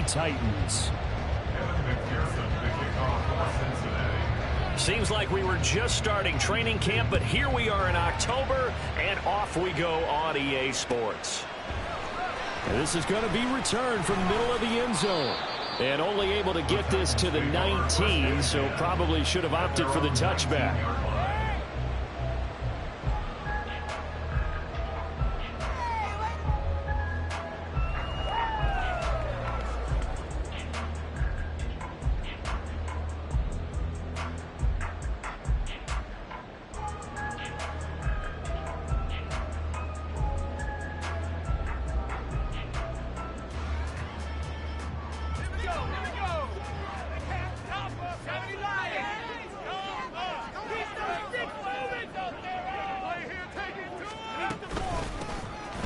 Titans. Seems like we were just starting training camp, but here we are in October, and off we go on EA Sports. And this is going to be returned from the middle of the end zone. And only able to get this to the 19, so probably should have opted for the touchback.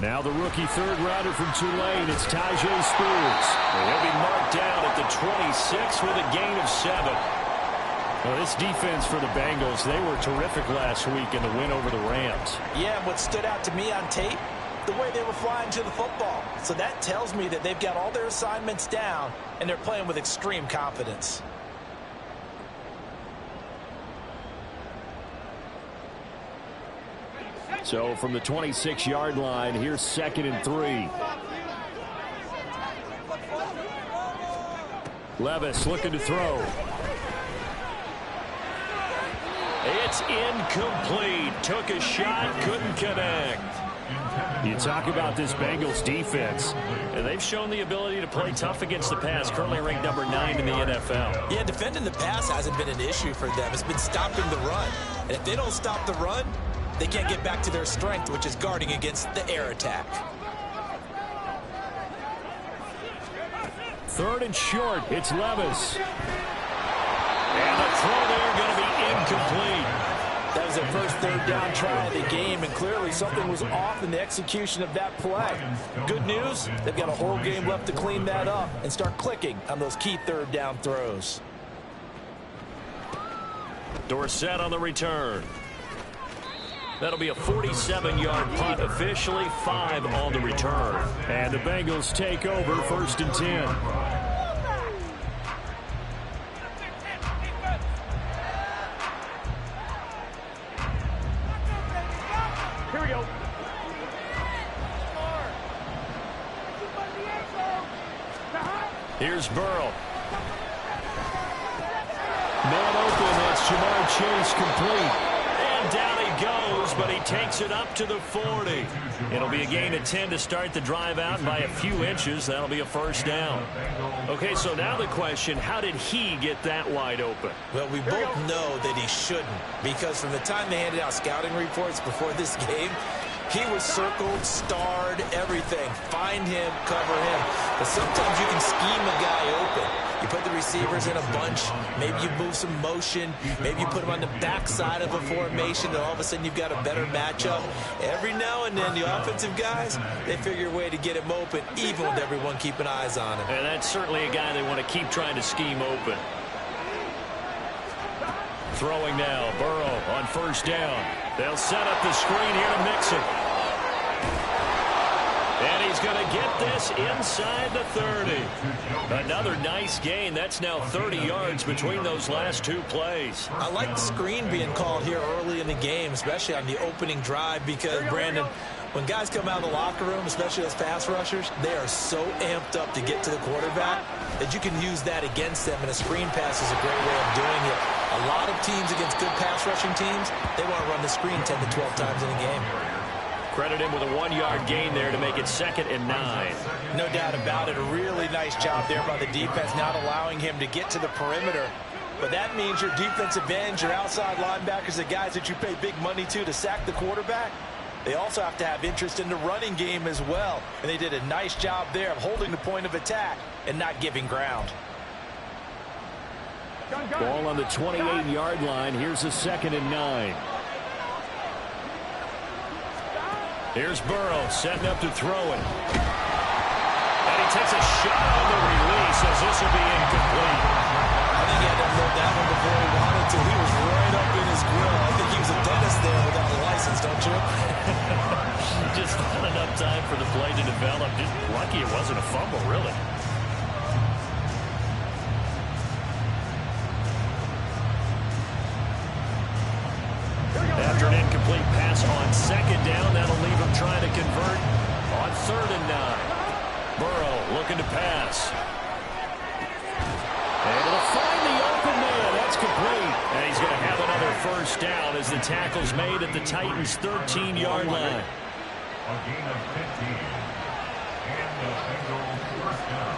Now the rookie third-rounder from Tulane, it's Tajay Spears. He'll be marked down at the 26 with a gain of 7. Well, this defense for the Bengals, they were terrific last week in the win over the Rams. Yeah, and what stood out to me on tape, the way they were flying to the football. So that tells me that they've got all their assignments down, and they're playing with extreme confidence. So from the 26-yard line, here's 2nd and 3. Levis looking to throw. It's incomplete. Took a shot, couldn't connect. You talk about this Bengals defense. And they've shown the ability to play tough against the pass, currently ranked number 9 in the NFL. Yeah, defending the pass hasn't been an issue for them. It's been stopping the run. And if they don't stop the run, they can't get back to their strength, which is guarding against the air attack. 3rd and short. It's Levis. And the throw there going to be incomplete. That was their first 3rd down try of the game, and clearly something was off in the execution of that play. Good news, they've got a whole game left to clean that up and start clicking on those key 3rd down throws. Dorsett on the return. That'll be a 47-yard punt, officially 5 on the return. And the Bengals take over 1st and 10. Here we go. Here's Burrow. Man open, that's Jamar Chase complete. And down he goes, but he takes it up to the 40. It'll be a gain of 10 to start the drive out, and by a few inches, that'll be a 1st down. Okay, so now the question, how did he get that wide open? Well, we both know that he shouldn't, because from the time they handed out scouting reports before this game, he was circled, starred, everything. Find him, cover him. But sometimes you can scheme a guy open. You put the receivers in a bunch. Maybe you move some motion. Maybe you put them on the backside of a formation, and all of a sudden you've got a better matchup. Every now and then, the offensive guys, they figure a way to get him open, even with everyone keeping eyes on him. And that's certainly a guy they want to keep trying to scheme open. Throwing now, Burrow on 1st down. They'll set up the screen here to mix it. And he's going to get this inside the 30. Another nice gain. That's now 30 yards between those last 2 plays. I like the screen being called here early in the game, especially on the opening drive, because, Brandon, when guys come out of the locker room, especially those pass rushers, they are so amped up to get to the quarterback that you can use that against them, and a screen pass is a great way of doing it. A lot of teams against good pass rushing teams, they want to run the screen 10 to 12 times in a game. Credit him with a 1-yard gain there to make it 2nd and 9. No doubt about it. A really nice job there by the defense, not allowing him to get to the perimeter. But that means your defensive ends, your outside linebackers, the guys that you pay big money to sack the quarterback, they also have to have interest in the running game as well. And they did a nice job there of holding the point of attack and not giving ground. Ball on the 28-yard line. Here's a 2nd and 9. Here's Burrow setting up to throw it. And he takes a shot on the release as this will be incomplete. I think he had to unload that one before he wanted to. He was right up in his grill. I think he was a dentist there without a license, don't you? Just not enough time for the play to develop. Just lucky it wasn't a fumble, really. pass on second down. That'll leave him trying to convert on 3rd and 9. Burrow looking to pass. Able to find the open man. That's complete. And he's going to have another first down as the tackle's made at the Titans' 13-yard line. A gain of 15. And the Bengals first down.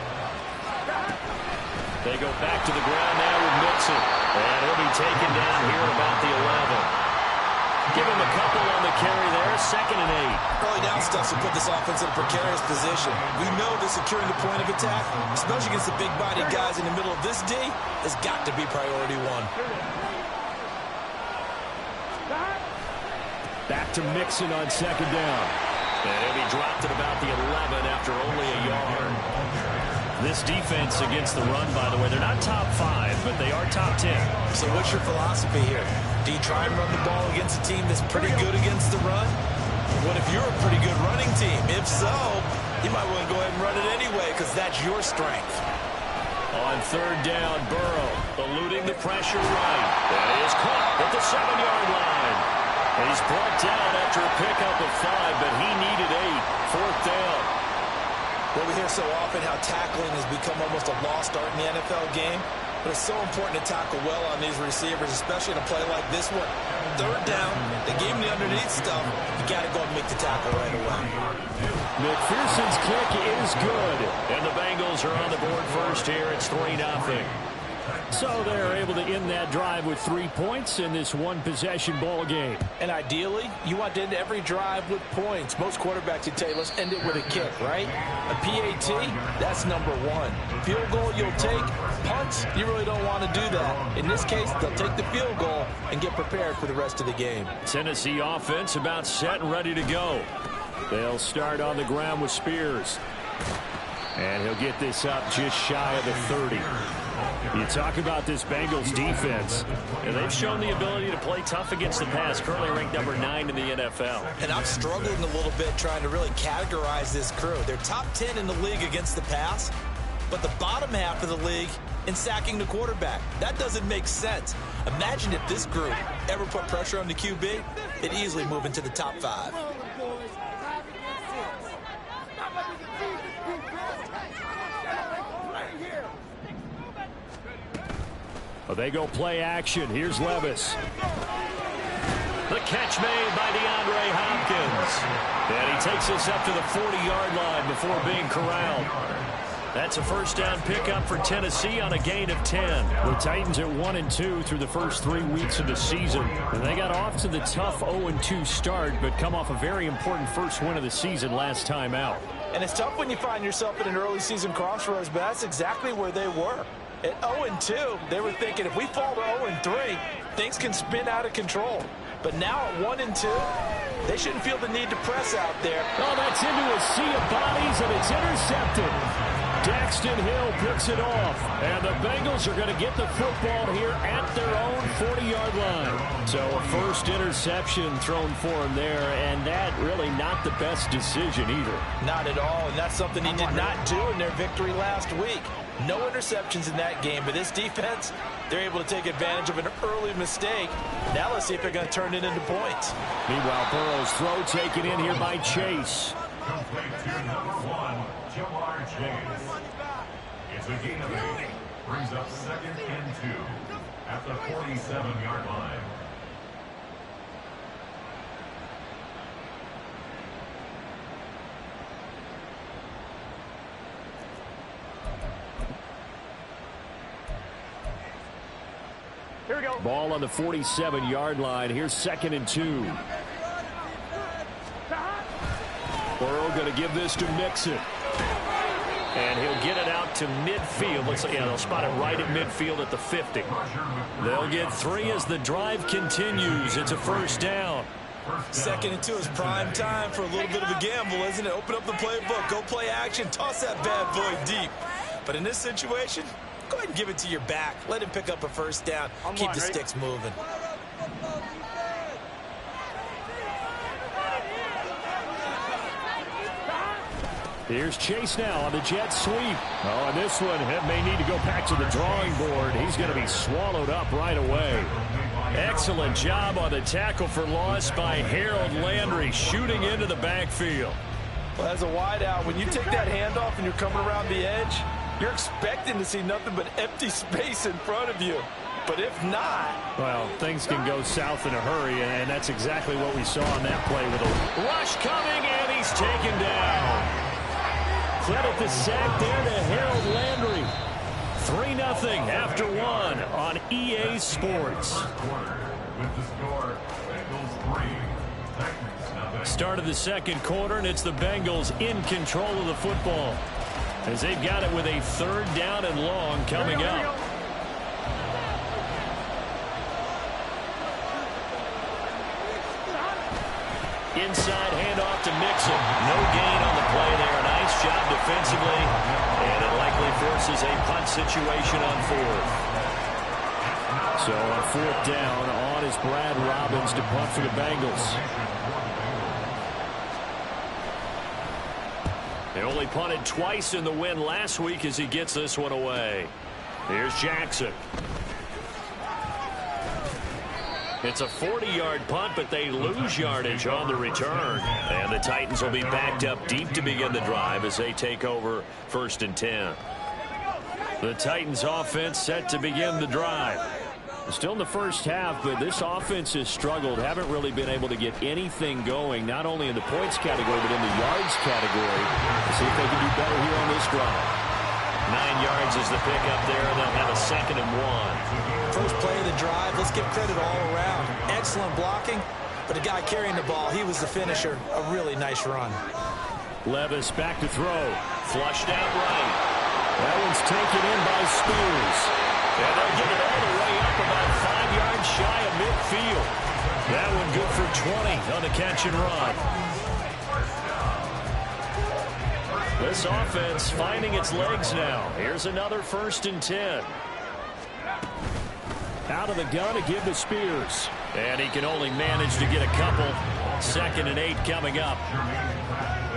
They go back to the ground now with Mixon. And he'll be taken down here at about the 11. Give him a couple on the carry there. 2nd and 8. Early down stuff to put this offense in a precarious position. We know that securing the point of attack, especially against the big-bodied guys in the middle of this D, has got to be priority one. Back to Mixon on 2nd down. And he'll be dropped at about the 11 after only a yard. This defense against the run, by the way, they're not top 5, but they are top 10. So what's your philosophy here? Do you try and run the ball against a team that's pretty good against the run? What if you're a pretty good running team? If so, you might want to go ahead and run it anyway because that's your strength. On 3rd down, Burrow eluding the pressure right. That is caught at the 7-yard line. He's brought down after a pickup of 5, but he needed 8. 4th down. Well, we hear so often how tackling has become almost a lost art in the NFL game. But it's so important to tackle well on these receivers, especially in a play like this one. 3rd down, they gave him the underneath stuff. You got to go and make the tackle right away. McPherson's kick is good. And the Bengals are on the board first here. It's 3-0. So they're able to end that drive with 3 points in this one-possession ball game. And ideally, you want to end every drive with points. Most quarterbacks would tell you, let's end it with a kick, right? A PAT, that's number 1. Field goal you'll take. Punts, you really don't want to do that. In this case, they'll take the field goal and get prepared for the rest of the game. Tennessee offense about set and ready to go. They'll start on the ground with Spears. And he'll get this up just shy of the 30. You talk about this Bengals defense. And they've shown the ability to play tough against the pass. Currently ranked number 9 in the NFL. And I'm struggling a little bit trying to really categorize this crew. They're top 10 in the league against the pass, but the bottom half of the league in sacking the quarterback. That doesn't make sense. Imagine if this group ever put pressure on the QB, it'd easily move into the top 5. Well, they go play action. Here's Levis. The catch made by DeAndre Hopkins. And he takes us up to the 40-yard line before being corralled. That's a first down pickup for Tennessee on a gain of 10. The Titans are 1-2 through the first 3 weeks of the season. And they got off to the tough 0-2 start, but come off a very important first win of the season last time out. And it's tough when you find yourself in an early season crossroads, but that's exactly where they were. At 0-2, they were thinking if we fall to 0-3, things can spin out of control. But now at 1-2, they shouldn't feel the need to press out there. Oh, that's into a sea of bodies, and it's intercepted. Daxton Hill picks it off, and the Bengals are going to get the football here at their own 40-yard line. So a first interception thrown for him there, and that really not the best decision either. Not at all, and that's something he did not do in their victory last week. No interceptions in that game, but this defense, they're able to take advantage of an early mistake. Now let's see if they're going to turn it into points. Meanwhile, Burrow's throw taken in here by Chase. Complete to number 1, Jamar Chase. It's a gain of 8. Brings up 2nd and 2 at the 47-yard line. Here we go. Ball on the 47-yard line. Here's 2nd and 2. Burrow going to give this to Mixon. And he'll get it out to midfield. Looks like, yeah, they'll spot it right at midfield at the 50. They'll get 3 as the drive continues. It's a first down. 2nd and 2 is prime time for a little bit of a gamble, isn't it? Open up the playbook, go play action, toss that bad boy deep. But in this situation, go ahead and give it to your back. Let him pick up a first down. Keep the sticks moving. Here's Chase now on the jet sweep. Oh, and this one may need to go back to the drawing board. He's going to be swallowed up right away. Excellent job on the tackle for loss by Harold Landry, shooting into the backfield. Well, as a wideout, when you take that handoff and you're coming around the edge, you're expecting to see nothing but empty space in front of you. But if not... well, things can go south in a hurry, and that's exactly what we saw on that play with a rush coming, and he's taken down. Credit the sack there to Harold Landry. 3-0 after one on EA Sports. Start of the second quarter, and it's the Bengals in control of the football as they've got it with a 3rd down and long coming up. Inside handoff to Mixon. No gain on the play there. Nice job defensively. And it likely forces a punt situation on 4th. So on 4th down, on is Brad Robbins to punt for the Bengals. They only punted twice in the win last week as he gets this one away. Here's Jackson. It's a 40-yard punt, but they lose yardage on the return. And the Titans will be backed up deep to begin the drive as they take over 1st and 10. The Titans offense set to begin the drive. Still in the first half, but this offense has struggled. Haven't really been able to get anything going, not only in the points category, but in the yards category. Let's see if they can do better here on this drive. 9 yards is the pickup there, and they'll have a 2nd and 1. First play of the drive, let's give credit all around. Excellent blocking, but the guy carrying the ball, he was the finisher. A really nice run. Levis back to throw. Flushed out right. That one's taken in by Spears. And they'll get it all the way up about 5 yards shy of midfield. That one good for 20 on the catch and run. This offense finding its legs now. Here's another 1st and 10. Out of the gun to give to Spears. And he can only manage to get a couple. 2nd and 8 coming up.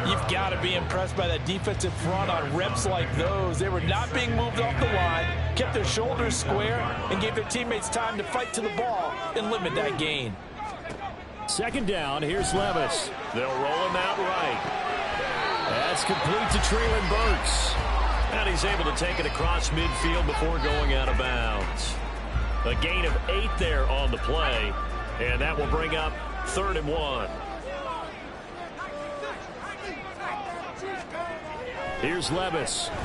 You've got to be impressed by that defensive front on reps like those. They were not being moved off the line, kept their shoulders square, and gave their teammates time to fight to the ball and limit that gain. 2nd down, here's Levis. They'll roll him out right. That's complete to Treylon Burks. And he's able to take it across midfield before going out of bounds. A gain of 8 there on the play, and that will bring up 3rd and 1. Here's Levis. Oh,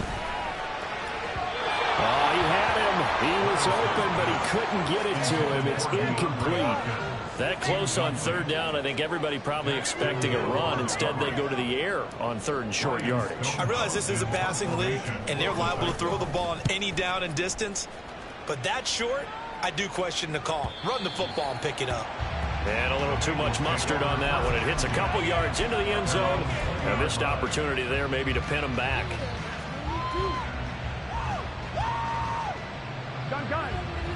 he had him. He was open, but he couldn't get it to him. It's incomplete. That close on 3rd down, I think everybody probably expecting a run. Instead, they go to the air on 3rd and short yardage. I realize this is a passing league, and they're liable to throw the ball on any down and distance. But that short, I do question the call. Run the football and pick it up. And a little too much mustard on that one. It hits a couple yards into the end zone. A missed opportunity there maybe to pin him back.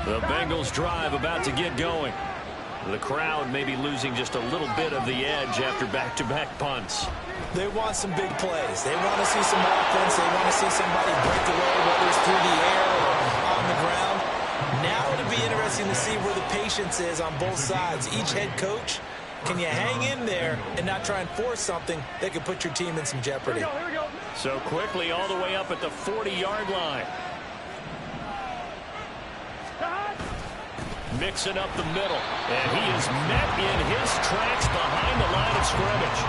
The Bengals drive about to get going. The crowd may be losing just a little bit of the edge after back-to-back punts. They want some big plays. They want to see some offense. They want to see somebody break away, whether it's through the air or on the ground. Now it'll be interesting to see where the patience is on both sides. Each head coach, can you hang in there and not try and force something that could put your team in some jeopardy? Here we go. So quickly all the way up at the 40-yard line. Mixing up the middle, and he is met in his tracks behind the line of scrimmage.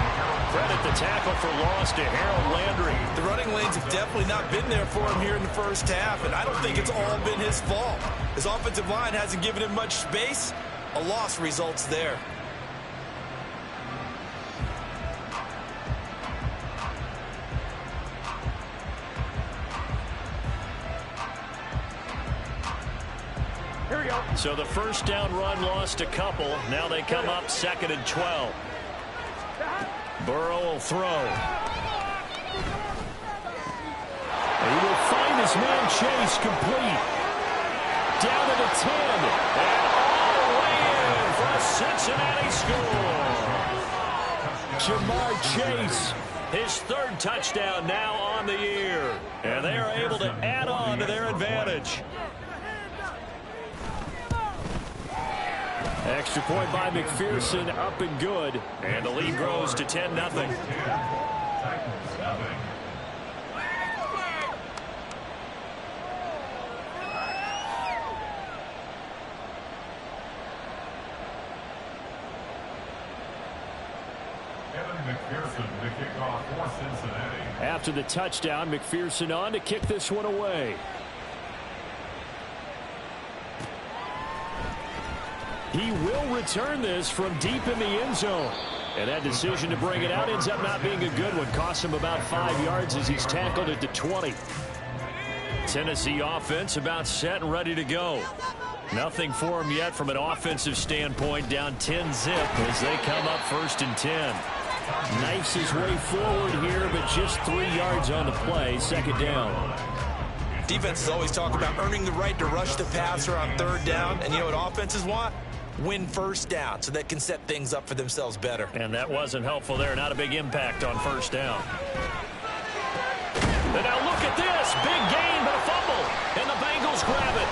Credit the tackle for loss to Harold Landry. The running lanes have definitely not been there for him here in the first half, and I don't think it's all been his fault. His offensive line hasn't given him much space. A loss results there. Here we go. So the first down run lost a couple. Now they come up 2nd and 12. Burrow will throw. He will find his man Chase complete. Down to the 10. And all the way in for a Cincinnati score. Jamar Chase His third touchdown now on the year. And they are able to add on to their advantage. Extra point by McPherson, up and good. And the lead grows to 10-0. After the touchdown, McPherson on to kick this one away. He will return this from deep in the end zone. And that decision to bring it out ends up not being a good one. Costs him about 5 yards as he's tackled it to 20. Tennessee offense about set and ready to go. Nothing for him yet from an offensive standpoint. Down 10-zip as they come up 1st and 10. Knifes his way forward here, but just 3 yards on the play. 2nd down. Defenses always talk about earning the right to rush the passer on 3rd down. And you know what offenses want? Win 1st down so they can set things up for themselves better. And that wasn't helpful there. Not a big impact on 1st down. And now look at this. Big gain, but a fumble. And the Bengals grab it.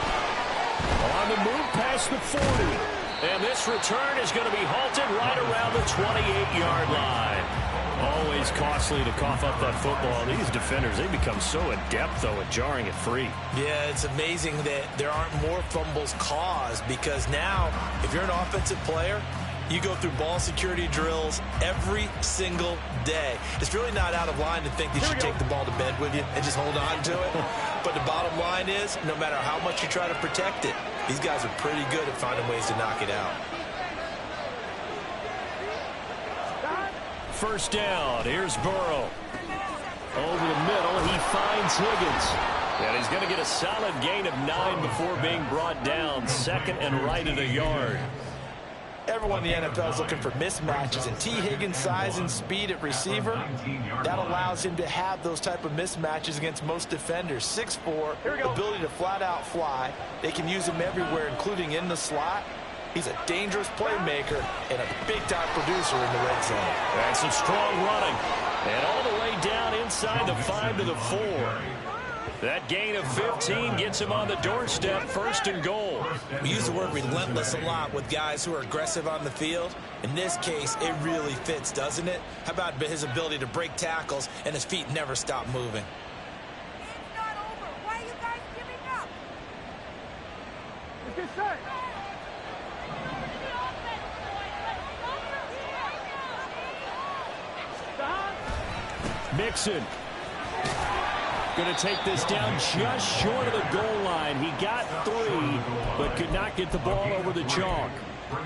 On the move past the 40. And this return is going to be halted right around the 28-yard line. Always costly to cough up that football. These defenders, they become so adept, though, at jarring it free. Yeah, it's amazing that there aren't more fumbles caused because now, if you're an offensive player, you go through ball security drills every single day. It's really not out of line to think that you should take the ball to bed with you and just hold on to it. But the bottom line is, no matter how much you try to protect it, these guys are pretty good at finding ways to knock it out. 1st down. Here's Burrow. Over the middle, he finds Higgins. And he's going to get a solid gain of 9 before being brought down. 2nd and right at a yard. Everyone in the NFL is looking for mismatches, and T. Higgins' size and speed at receiver, that allows him to have those type of mismatches against most defenders. 6'4", ability to flat-out fly. They can use him everywhere, including in the slot. He's a dangerous playmaker and a big-time producer in the red zone. And some strong running. And all the way down inside the 5 to the 4. That gain of 15 gets him on the doorstep, 1st and goal. We use the word relentless a lot with guys who are aggressive on the field. In this case, it really fits, doesn't it? How about his ability to break tackles and his feet never stop moving? It's not over. Why are you guys giving up? It's just set. Mixon. Going to take this down just short of the goal line. He got 3, but could not get the ball over the chalk.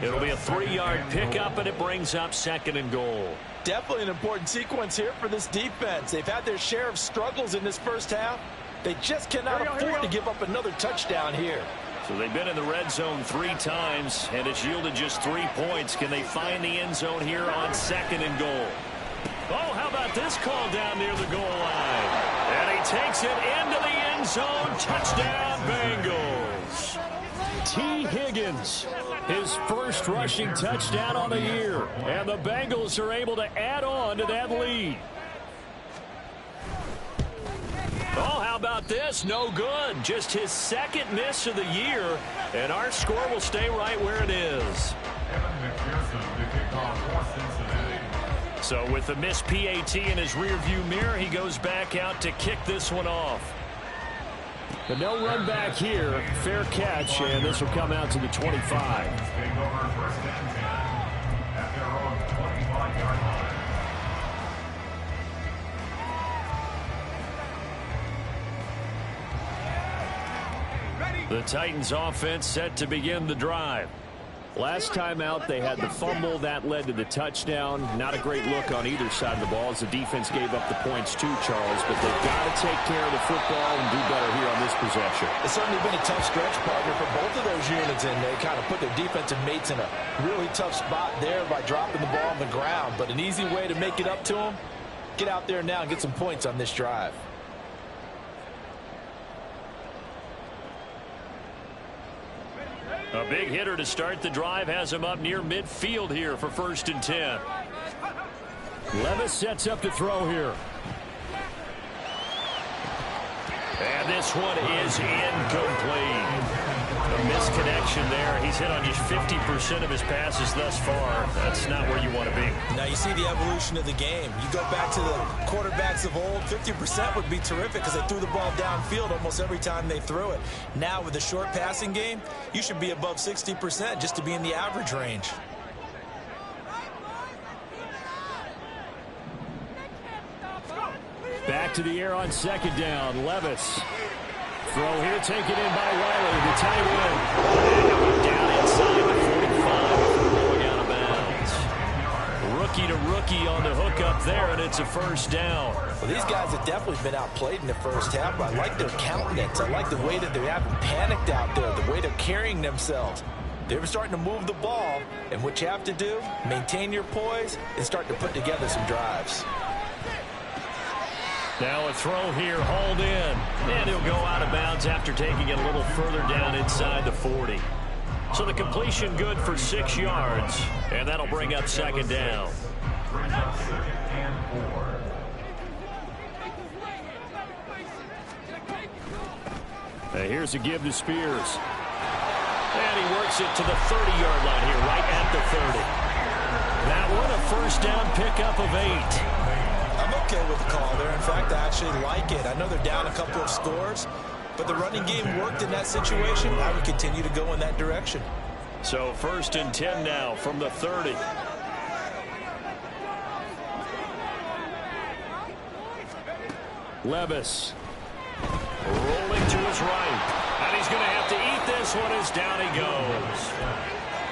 It'll be a 3-yard pickup, and it brings up 2nd and goal. Definitely an important sequence here for this defense. They've had their share of struggles in this 1st half. They just cannot afford to give up another touchdown here. So they've been in the red zone 3 times, and it's yielded just 3 points. Can they find the end zone here on 2nd and goal? Oh, how about this call down near the goal line? And he takes it into the end zone. Touchdown, Bengals. T. Higgins, his 1st rushing touchdown on the year. And the Bengals are able to add on to that lead. Oh, how about this? No good. Just his 2nd miss of the year. And our score will stay right where it is. So with the missed PAT in his rearview mirror, he goes back out to kick this one off. But no run back here. Fair catch, and this will come out to the 25. The Titans offense set to begin the drive. Last time out, they had the fumble. That led to the touchdown. Not a great look on either side of the ball as the defense gave up the points too, Charles. But they've got to take care of the football and do better here on this possession. It's certainly been a tough stretch, partner, for both of those units, and they kind of put their defensive mates in a really tough spot there by dropping the ball on the ground. But an easy way to make it up to them, get out there now and get some points on this drive. A big hitter to start the drive has him up near midfield here for 1st and 10. Levis sets up to throw here. And this one is incomplete. A misconnection there. He's hit on just 50% of his passes thus far. That's not where you want to be. Now you see the evolution of the game. You go back to the quarterbacks of old, 50% would be terrific because they threw the ball downfield almost every time they threw it. Now with the short passing game, you should be above 60% just to be in the average range. Back to the air on second down. Levis. Throw here taken in by Riley, the tight end. Down inside the 45 before going out of bounds. Rookie to rookie on the hook up there, and it's a first down. Well, these guys have definitely been outplayed in the first half. I like their countenance. I like the way that they haven't panicked out there, the way they're carrying themselves. They're starting to move the ball, and what you have to do, maintain your poise and start to put together some drives. Now a throw here, hauled in. And he'll go out of bounds after taking it a little further down inside the 40. So the completion good for 6 yards. And that'll bring up second down. Brings up 2nd and 4. Here's a give to Spears. And he works it to the 30-yard line here, right at the 30. That one a first down pickup of 8. I'm okay with the call there. In fact, I actually like it. I know they're down a couple of scores, but the running game worked in that situation. I would continue to go in that direction. So 1st and 10 now from the 30. Levis. Rolling to his right. And he's going to have to eat this one as down he goes.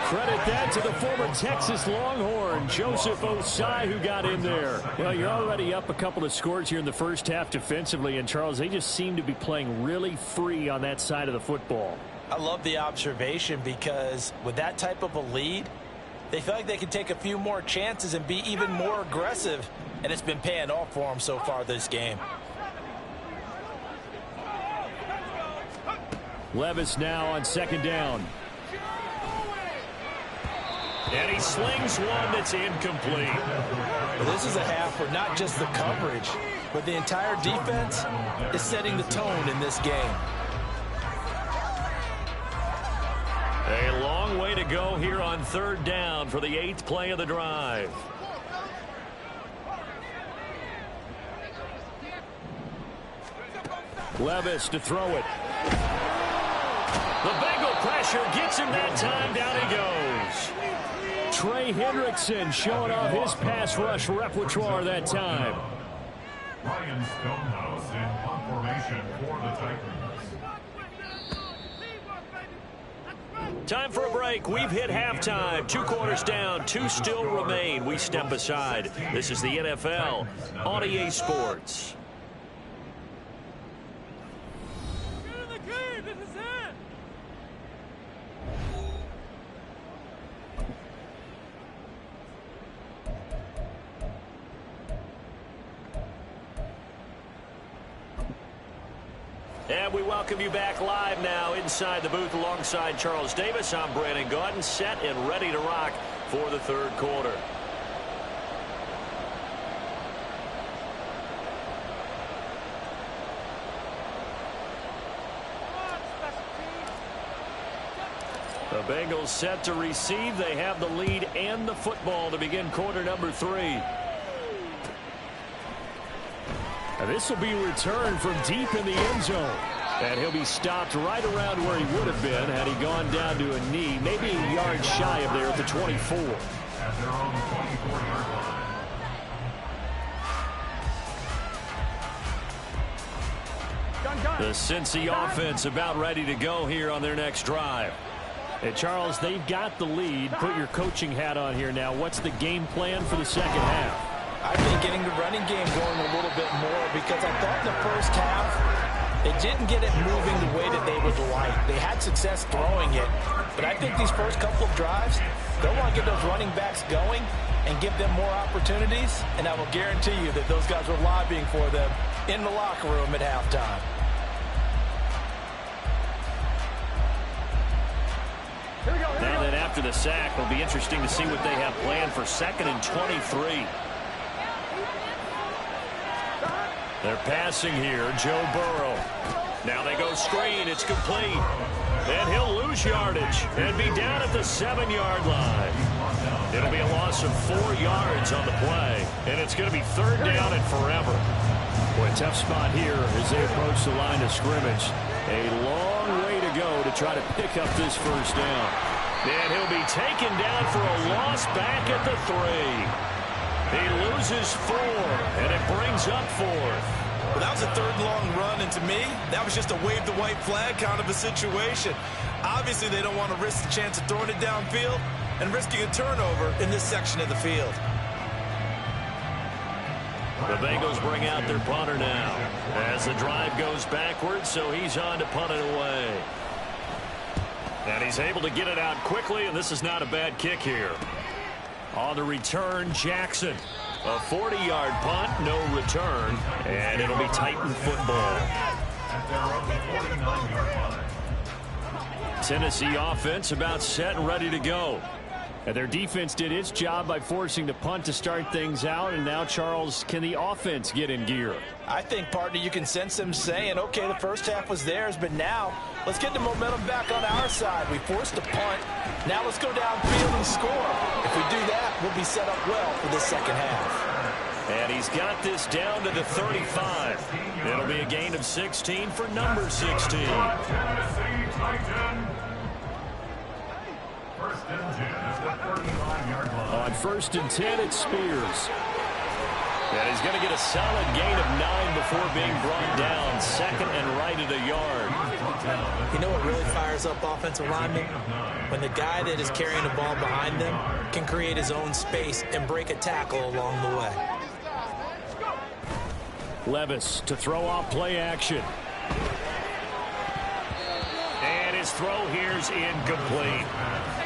Credit that to the former Texas Longhorn, Joseph Osai, who got in there. You know, you're already up a couple of scores here in the first half defensively, and Charles, they just seem to be playing really free on that side of the football. I love the observation because with that type of a lead, they feel like they can take a few more chances and be even more aggressive, and it's been paying off for them so far this game. Levis now on second down. And he slings one that's incomplete. Well, this is a half where not just the coverage, but the entire defense is setting the tone in this game. A long way to go here on 3rd down for the 8th play of the drive. Levis to throw it. The Bengal pressure gets him that time. Down he goes. Trey Hendrickson showing off his pass rush repertoire that time. Ryan Stonehouse in punt formation for the Titans. Time for a break. We've hit halftime. 2 quarters down. 2 still remain. We step aside. This is the NFL on EA Sports. And we welcome you back live now inside the booth alongside Charles Davis. I'm Brandon Gaudin, set and ready to rock for the 3rd quarter. The Bengals set to receive. They have the lead and the football to begin quarter number 3. And this will be returned from deep in the end zone. And he'll be stopped right around where he would have been had he gone down to a knee, maybe a yard shy of there at the 24. At their own 24-yard line. The Cincy offense about ready to go here on their next drive. And Charles, they've got the lead. Put your coaching hat on here now. What's the game plan for the second half? I've been getting the running game going a little bit more because I thought in the first half they didn't get it moving the way that they would like. They had success throwing it, but I think these first couple of drives, they'll want to get those running backs going and give them more opportunities, and I will guarantee you that those guys were lobbying for them in the locker room at halftime. And then after the sack, it'll be interesting to see what they have planned for 2nd and 23. They're passing here. Joe Burrow. Now they go screen. It's complete. And he'll lose yardage and be down at the 7-yard line. It'll be a loss of 4 yards on the play. And it's going to be 3rd down and forever. Boy, a tough spot here as they approach the line of scrimmage. A long way to go to try to pick up this 1st down. And he'll be taken down for a loss back at the 3. He loses 4, and it brings up 4th. Well, that was a 3rd and long run, and to me, that was just a wave the white flag kind of a situation. Obviously, they don't want to risk the chance of throwing it downfield and risking a turnover in this section of the field. The Bengals bring out their punter now as the drive goes backwards, so he's on to punt it away. And he's able to get it out quickly, and this is not a bad kick here. On the return, Jackson. A 40-yard punt, no return, and it'll be Titan football. Tennessee offense about set and ready to go. And their defense did its job by forcing the punt to start things out, and now, Charles, can the offense get in gear? I think, partner, you can sense them saying, okay, the first half was theirs, but now let's get the momentum back on our side. We forced a punt. Now let's go downfield and score. If we do that, we'll be set up well for this second half. And he's got this down to the 35. It'll be a gain of 16 for number 16. On 1st and 10, it's Spears. And he's going to get a solid gain of 9 before being brought down. 2nd and right at a yard. You know what really fires up offensive linemen? When the guy that is carrying the ball behind them can create his own space and break a tackle along the way. Levis to throw off play action. And his throw here's incomplete.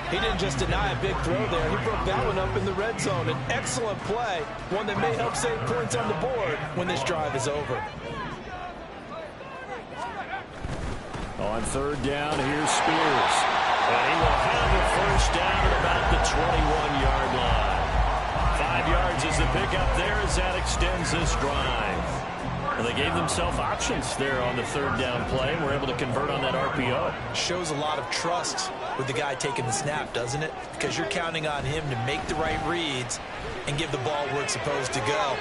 He didn't just deny a big throw there. He broke that one up in the red zone. An excellent play, one that may help save points on the board when this drive is over. On 3rd down, here's Spears. And he will have a 1st down at about the 21-yard line. 5 yards is the pickup there as that extends this drive. And they gave themselves options there on the 3rd down play and were able to convert on that RPO. Shows a lot of trust with the guy taking the snap, doesn't it? Because you're counting on him to make the right reads and give the ball where it's supposed to go.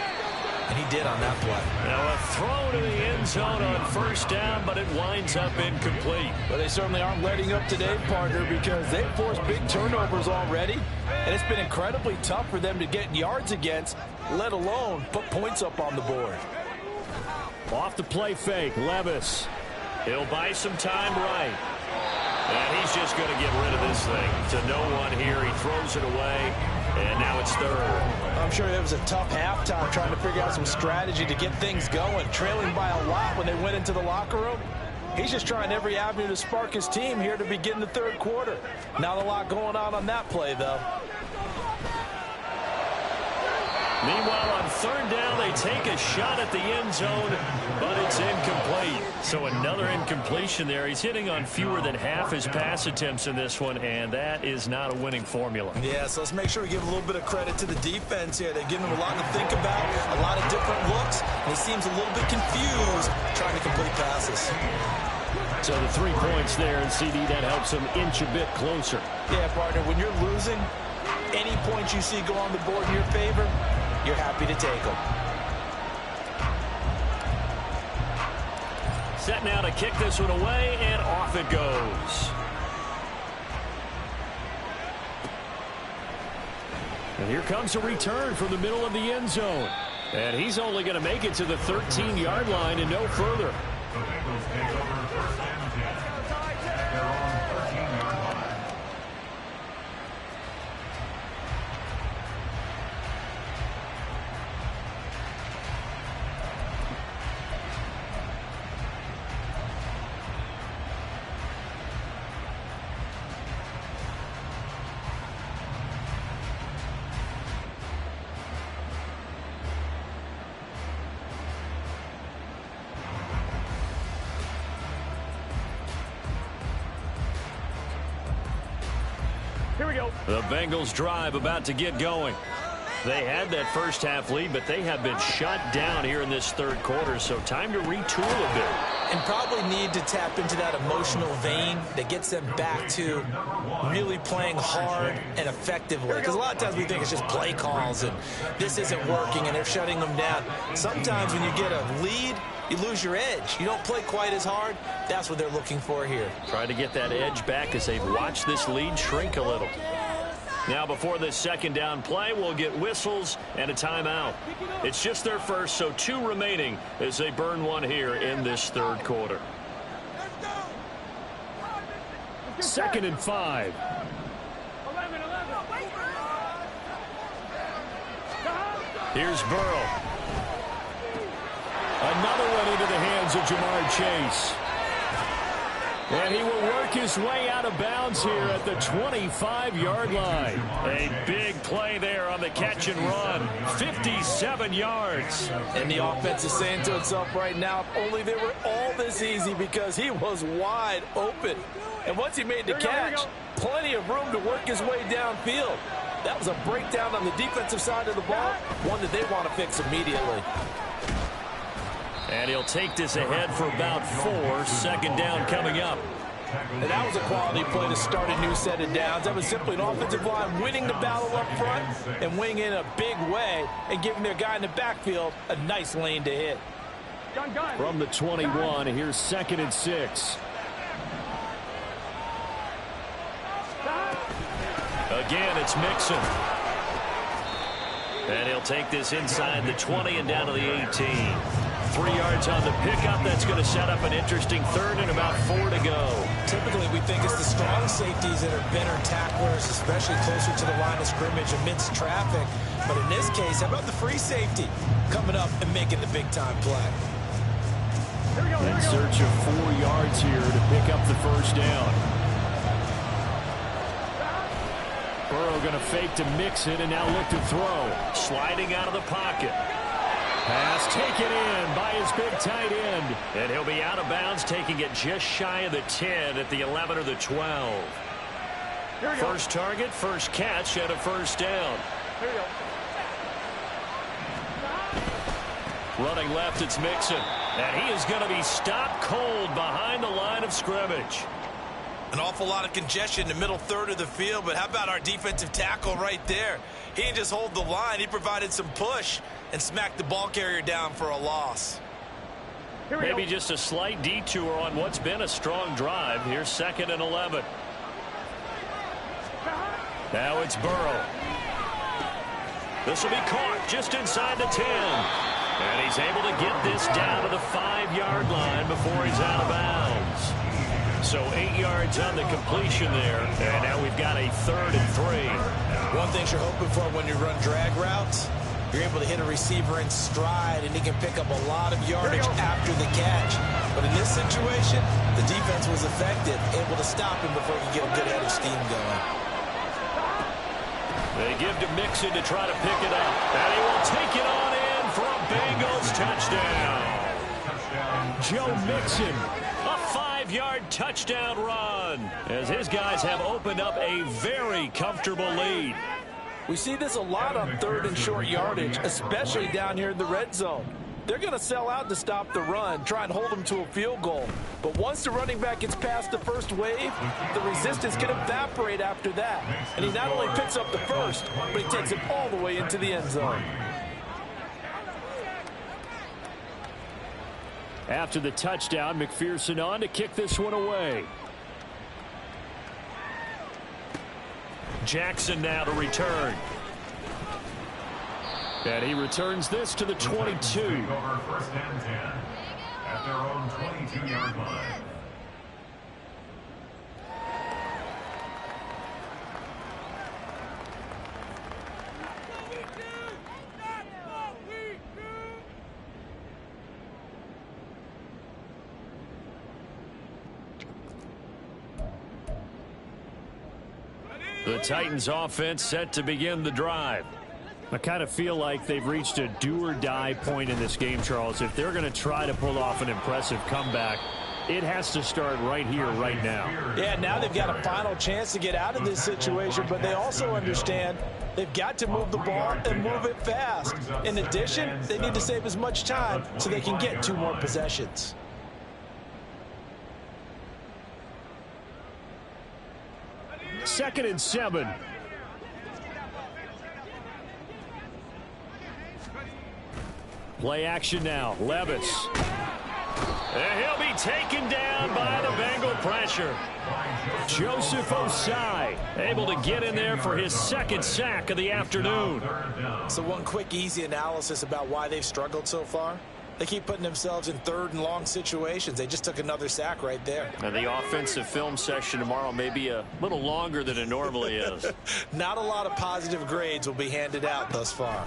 And he did on that play. Now a throw to the end zone on 1st down, but it winds up incomplete. But they certainly aren't letting up today, partner, because they've forced big turnovers already. And it's been incredibly tough for them to get yards against, let alone put points up on the board. Off the play fake, Levis. He'll buy some time right. And he's just going to get rid of this thing to no one here. He throws it away, and now it's 3rd. I'm sure it was a tough halftime trying to figure out some strategy to get things going. Trailing by a lot when they went into the locker room. He's just trying every avenue to spark his team here to begin the 3rd quarter. Not a lot going on that play, though. Meanwhile, on 3rd down, they take a shot at the end zone, but it's incomplete. So another incompletion there. He's hitting on fewer than half his pass attempts in this one, and that is not a winning formula. Yeah, so let's make sure we give a little bit of credit to the defense here. They're giving him a lot to think about, a lot of different looks, and he seems a little bit confused trying to complete passes. So the 3 points there, and CD, that helps him inch a bit closer. Yeah, partner, when you're losing, any points you see go on the board in your favor, you're happy to take them. Set now to kick this one away, and off it goes. And here comes a return from the middle of the end zone. And he's only going to make it to the 13-yard line and no further. The Bengals take over 1st and 10 at their own 13-yard line. Here we go. The Bengals drive about to get going. They had that first half lead, but they have been shut down here in this third quarter, so time to retool a bit. And probably need to tap into that emotional vein that gets them back to really playing hard and effectively. Because a lot of times we think it's just play calls and this isn't working and they're shutting them down. Sometimes when you get a lead, you lose your edge. You don't play quite as hard. That's what they're looking for here. Try to get that edge back as they've watched this lead shrink a little. Now before this second down play, we'll get whistles and a timeout. It's just their first, so 2 remaining as they burn one here in this third quarter. 2nd and 5. Here's Burrow. Another one into the hands of Jamar Chase. And he will work his way out of bounds here at the 25-yard line. A big play there on the catch and run. 57 yards. And the offense is saying to itself right now, if only they were all this easy, because he was wide open. And once he made the catch, plenty of room to work his way downfield. That was a breakdown on the defensive side of the ball, one that they want to fix immediately. And he'll take this ahead for about 4. 2nd down coming up. And that was a quality play to start a new set of downs. That was simply an offensive line winning the battle up front and winning in a big way and giving their guy in the backfield a nice lane to hit. From the 21, here's 2nd and 6. Again, it's Mixon. And he'll take this inside the 20 and down to the 18. 3 yards on the pickup. That's going to set up an interesting third and about 4 to go. Typically, we think it's the strong safeties that are better tacklers, especially closer to the line of scrimmage amidst traffic. But in this case, how about the free safety coming up and making the big-time play? In search of 4 yards here to pick up the first down. Burrow going to fake to mix it and now look to throw. Sliding out of the pocket. Pass taken in by his big tight end. And he'll be out of bounds, taking it just shy of the 10 at the 11 or the 12. First target, first catch, and a first down. Here we go. Running left, it's Mixon. And he is going to be stopped cold behind the line of scrimmage. An awful lot of congestion in the middle third of the field, but how about our defensive tackle right there? He didn't just hold the line. He provided some push and smacked the ball carrier down for a loss. Maybe just a slight detour on what's been a strong drive. Here's 2nd and 11. Now it's Burrow. This will be caught just inside the 10. And he's able to get this down to the 5-yard line before he's out of bounds. So 8 yards on the completion there. And now we've got a 3rd and 3. One thing you're hoping for when you run drag routes, you're able to hit a receiver in stride, and he can pick up a lot of yardage after the catch. But in this situation, the defense was effective, able to stop him before he could get a good head of steam going. They give to Mixon to try to pick it up. And he will take it on in for a Bengals touchdown. Joe Mixon. A 5-yard touchdown run as his guys have opened up a very comfortable lead. We see this a lot on 3rd and short yardage, especially down here in the red zone. They're going to sell out to stop the run, try and hold them to a field goal. But once the running back gets past the first wave, the resistance can evaporate after that. And he not only picks up the first, but he takes it all the way into the end zone. After the touchdown, McPherson on to kick this one away. Jackson now to return. And he returns this to the 22. Over 1st and 10 at their own 22-yard line. The Titans offense set to begin the drive. I kind of feel like they've reached a do-or-die point in this game, Charles. If they're going to try to pull off an impressive comeback, It has to start right here, right now. Yeah, now they've got a final chance to get out of this situation, but they also understand they've got to move the ball and move it fast. In addition, they need to save as much time so they can get 2 more possessions. Second and 7. Play action now. Levis. And he'll be taken down by the Bengal pressure. Joseph Osai able to get in there for his 2nd sack of the afternoon. So one quick, easy analysis about why they've struggled so far. They keep putting themselves in 3rd and long situations. They just took another sack right there. And the offensive film session tomorrow may be a little longer than it normally is. Not a lot of positive grades will be handed out thus far.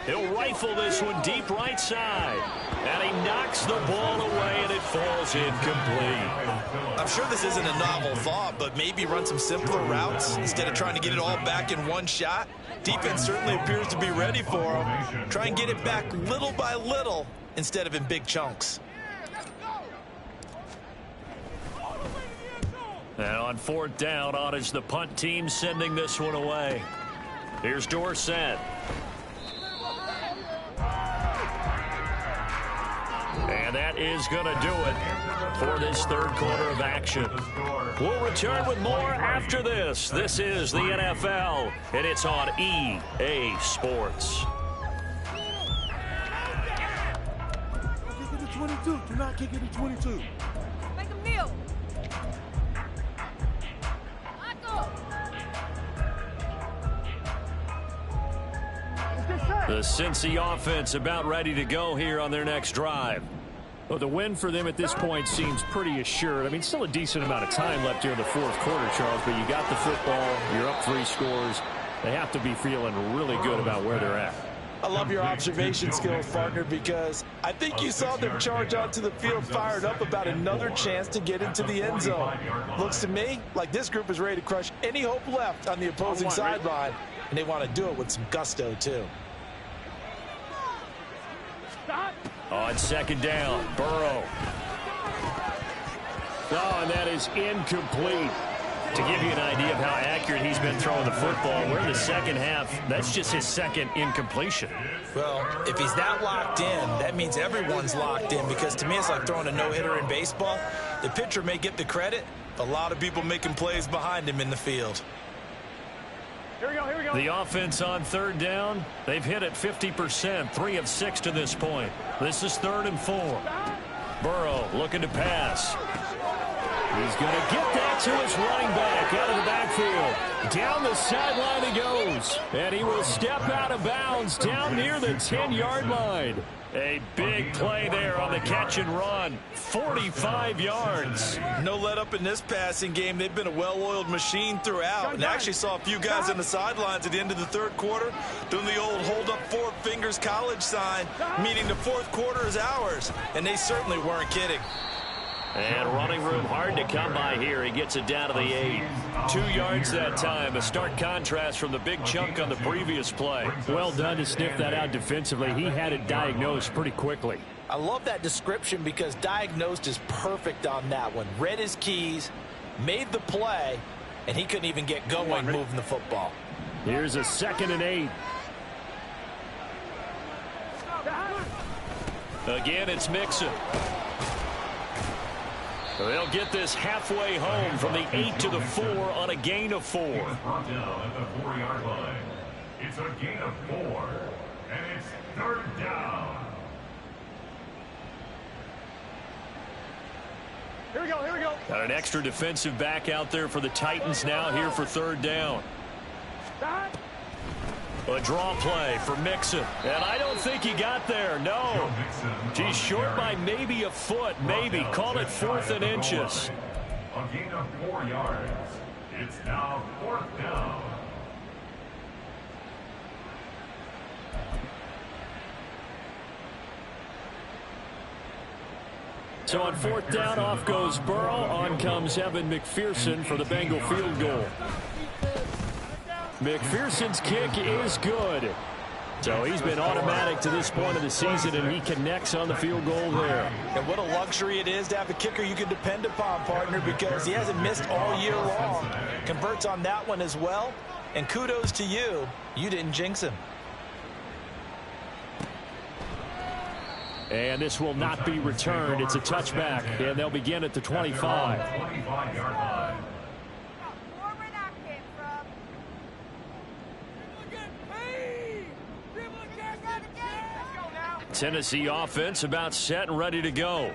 He'll rifle this one deep right side. And he knocks the ball away, and it falls incomplete. I'm sure this isn't a novel thought, but maybe run some simpler routes instead of trying to get it all back in one shot. Defense certainly appears to be ready for him. Try and get it back little by little instead of in big chunks. And on 4th down, on is the punt team sending this one away. Here's Dorsett. And that is going to do it for this 3rd quarter of action. We'll return with more after this. This is the NFL, and it's on EA Sports. Kick it to 22. Do not kick it to 22. Make a meal. The Cincy offense about ready to go here on their next drive. Well, the win for them at this point seems pretty assured. I mean, still a decent amount of time left here in the 4th quarter, Charles, but you got the football, you're up 3 scores. They have to be feeling really good about where they're at. I love your observation skills, partner, because I think you saw them charge onto the field fired up about another chance to get into the end zone. Looks to me like this group is ready to crush any hope left on the opposing sideline, and they want to do it with some gusto, too. On 2nd down, Burrow. Oh, and that is incomplete. To give you an idea of how accurate he's been throwing the football, we're in the 2nd half. That's just his 2nd incompletion. Well, if he's that locked in, that means everyone's locked in, because to me it's like throwing a no-hitter in baseball. The pitcher may get the credit, a lot of people making plays behind him in the field. Here we go. The offense on 3rd down, they've hit it 50%, 3 of 6 to this point. This is 3rd and 4. Burrow looking to pass. He's going to get that to his running back out of the backfield. Down the sideline he goes. And he will step out of bounds down near the 10-yard line. A big play there on the catch and run. 45 yards. No let up in this passing game. They've been a well-oiled machine throughout. And actually saw a few guys on the sidelines at the end of the 3rd quarter doing the old hold up 4 fingers college sign, meaning the 4th quarter is ours. And they certainly weren't kidding. And running room hard to come by here. He gets it down to the 8. 2 yards that time. A stark contrast from the big chunk on the previous play. Well done to sniff that out defensively. He had it diagnosed pretty quickly. I love that description because diagnosed is perfect on that one. Read his keys, made the play, and he couldn't even get going moving the football. Here's a 2nd and 8. Again, it's Mixon. They'll get this halfway home from the 8 to the 4 on a gain of 4. Brought down at the 4-yard line. It's a gain of 4, and it's 3rd down. Here we go. Got an extra defensive back out there for the Titans now here for 3rd down. A draw play for Mixon. And I don't think he got there. No. He's short by maybe a foot. Maybe. Call it 4th and inches. A gain of 4 yards. It's now 4th down. So on 4th down, off goes Burrow. On comes Evan McPherson for the Bengal field goal. McPherson's kick is good. So he's been automatic to this point of the season, and he connects on the field goal there. And what a luxury it is to have a kicker you can depend upon, partner, because he hasn't missed all year long. Converts on that one as well. And kudos to you. You didn't jinx him. And this will not be returned. It's a touchback, and they'll begin at the 25. 25-yard line. Where that came from. Tennessee offense about set and ready to go.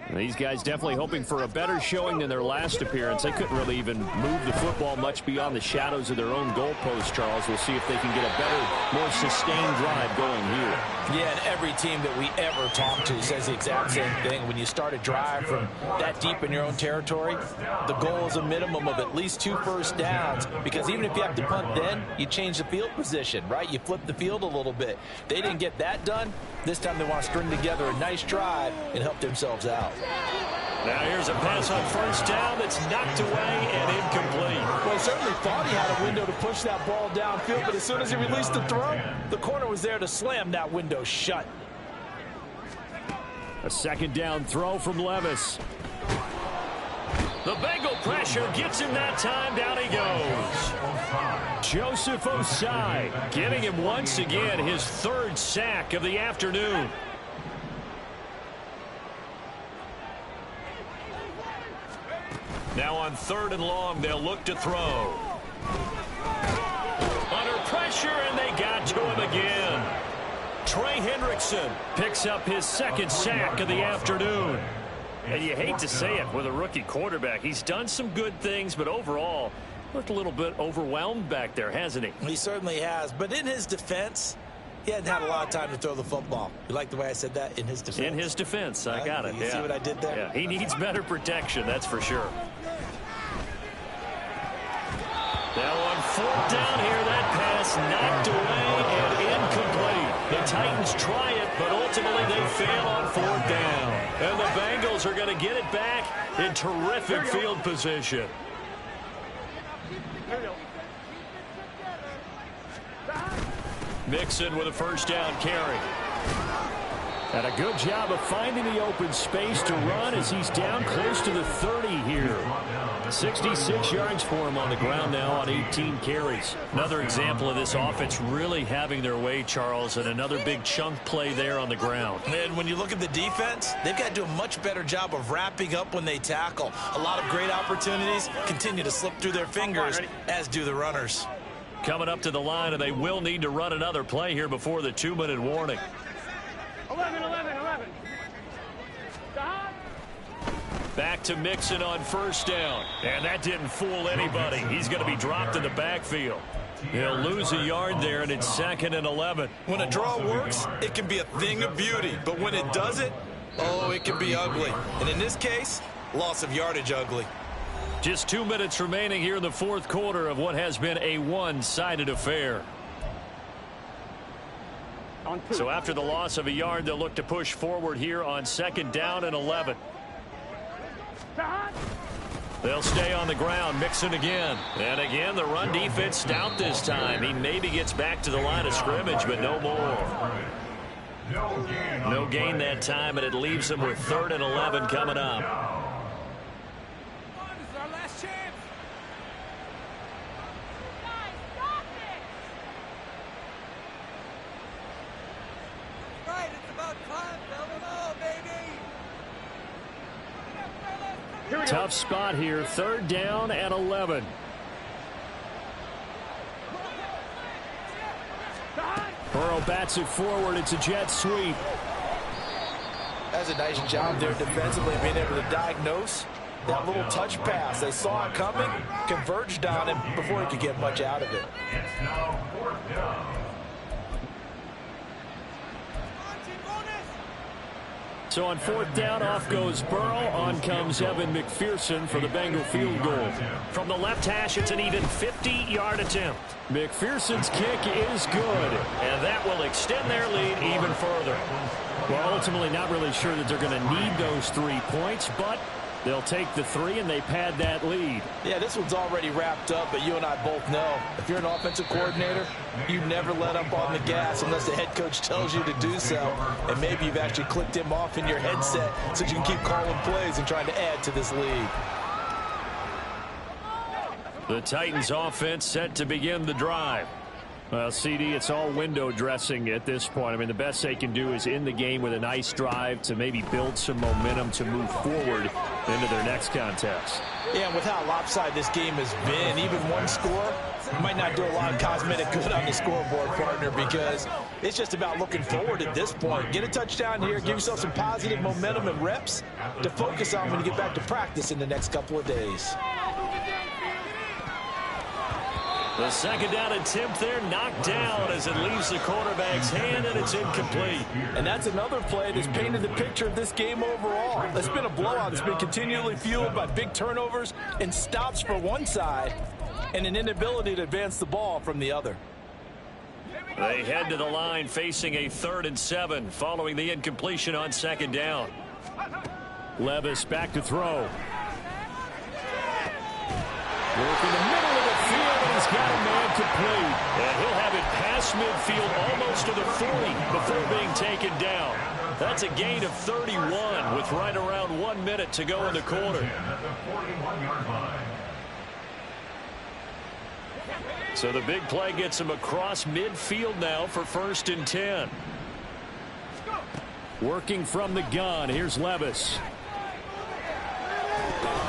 And these guys definitely hoping for a better showing than their last appearance. They couldn't really even move the football much beyond the shadows of their own goalpost, Charles. We'll see if they can get a better, more sustained drive going here. Yeah, and every team that we ever talk to says the exact same thing. When you start a drive from that deep in your own territory, the goal is a minimum of at least 2 first downs, because even if you have to punt then, you change the field position, right? You flip the field a little bit. They didn't get that done. This time they want to string together a nice drive and help themselves out. Now here's a pass on first down that's knocked away and incomplete. Well, he certainly thought he had a window to push that ball downfield, but as soon as he released the throw, the corner was there to slam that window shut. A second down throw from Levis. The Bengal pressure gets him that time. Down he goes. Joseph Osai Giving him once again his 3rd sack of the afternoon. Now on 3rd and long, they'll look to throw. Under pressure, and they got to him again. Trey Hendrickson picks up his 2nd sack of the afternoon. And you hate to say it with a rookie quarterback. He's done some good things, but overall, looked a little bit overwhelmed back there, hasn't he? He certainly has. But in his defense, he hadn't had a lot of time to throw the football. You like the way I said that? In his defense. In his defense. I got it. You see what I did there? Yeah, he needs better protection, that's for sure. Now on 4th down here, that pass knocked away and incomplete. The Titans try it, but ultimately they fail on 4th down. And the Bengals are going to get it back in terrific field position. Mixon with a 1st down carry. And a good job of finding the open space to run as he's down close to the 30 here. 66 yards for him on the ground now on 18 carries. Another example of this offense really having their way, Charles, and another big chunk play there on the ground. And when you look at the defense, they've got to do a much better job of wrapping up when they tackle. A lot of great opportunities continue to slip through their fingers, as do the runners. Coming up to the line, and they will need to run another play here before the 2-minute warning. 11. Back to Mixon on 1st down. And that didn't fool anybody. He's going to be dropped in the backfield. He'll lose a yard there, and it's 2nd and 11. When a draw works, it can be a thing of beauty. But when it doesn't, oh, it can be ugly. And in this case, loss of yardage ugly. Just 2 minutes remaining here in the 4th quarter of what has been a one-sided affair. So after the loss of a yard, they'll look to push forward here on 2nd down and 11. They'll stay on the ground, Mixon again. And again, the run defense stout this time. He maybe gets back to the line of scrimmage, but no more. No gain that time, and it leaves him with 3rd and 11 coming up. Tough spot here. 3rd down and 11. Burrow bats it forward. It's a jet sweep. That's a nice job there defensively, being able to diagnose that little touch pass. They saw it coming, converged on him before he could get much out of it. It's now 4th down. So on 4th down, off goes Burrow. On comes Evan McPherson for the Bengal field goal. From the left hash, it's an even 50-yard attempt. McPherson's kick is good. And that will extend their lead even further. Well, ultimately not really sure that they're going to need those 3 points, but They'll take the 3, and they pad that lead. Yeah, this one's already wrapped up, but you and I both know if you're an offensive coordinator, you never let up on the gas unless the head coach tells you to do so. And maybe you've actually clicked him off in your headset so you can keep calling plays and trying to add to this lead. The Titans offense set to begin the drive. Well, CD, it's all window dressing at this point. I mean, the best they can do is end the game with a nice drive to maybe build some momentum to move forward into their next contest. Yeah, and with how lopsided this game has been, even one score might not do a lot of cosmetic good on the scoreboard, partner, because it's just about looking forward at this point. Get a touchdown here, give yourself some positive momentum and reps to focus on when you get back to practice in the next couple of days. The second down attempt there knocked down as it leaves the quarterback's hand, and it's incomplete. And that's another play that's painted the picture of this game overall. It's been a blowout. It's been continually fueled by big turnovers and stops for one side and an inability to advance the ball from the other. They head to the line facing a 3rd and 7 following the incompletion on second down. Levis back to throw. Work in the middle of the field, and he's got a man complete. And he'll have it past midfield almost to the 40 before being taken down. That's a gain of 31 with right around 1 minute to go in the quarter. So the big play gets him across midfield now for 1st and 10. Working from the gun, here's Levis.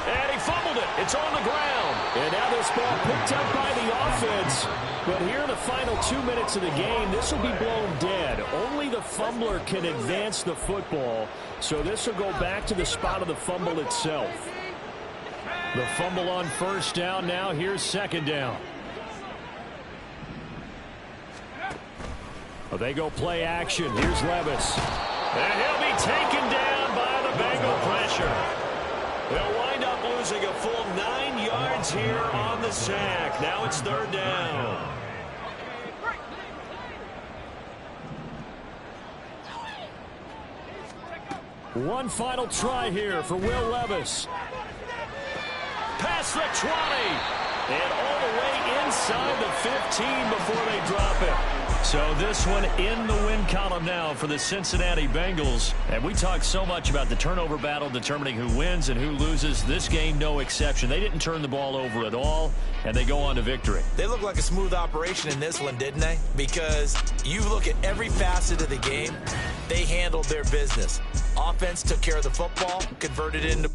And he fumbled it. It's on the ground. And now this ball picked up by the offense. But here in the final 2 minutes of the game, this will be blown dead. Only the fumbler can advance the football. So this will go back to the spot of the fumble itself. The fumble on 1st down. Now here's 2nd down. Well, they go play action. Here's Levis. And he'll be taken down by the Bengal pressure. They'll wind up losing a full 9 yards here on the sack. Now it's 3rd down. One final try here for Will Levis. Past the 20. And all the way inside the 15 before they drop it. So this one in the win column now for the Cincinnati Bengals. And we talk so much about the turnover battle determining who wins and who loses. This game, no exception. They didn't turn the ball over at all, and they go on to victory. They look like a smooth operation in this one, didn't they? Because you look at every facet of the game, they handled their business. Offense took care of the football, converted it into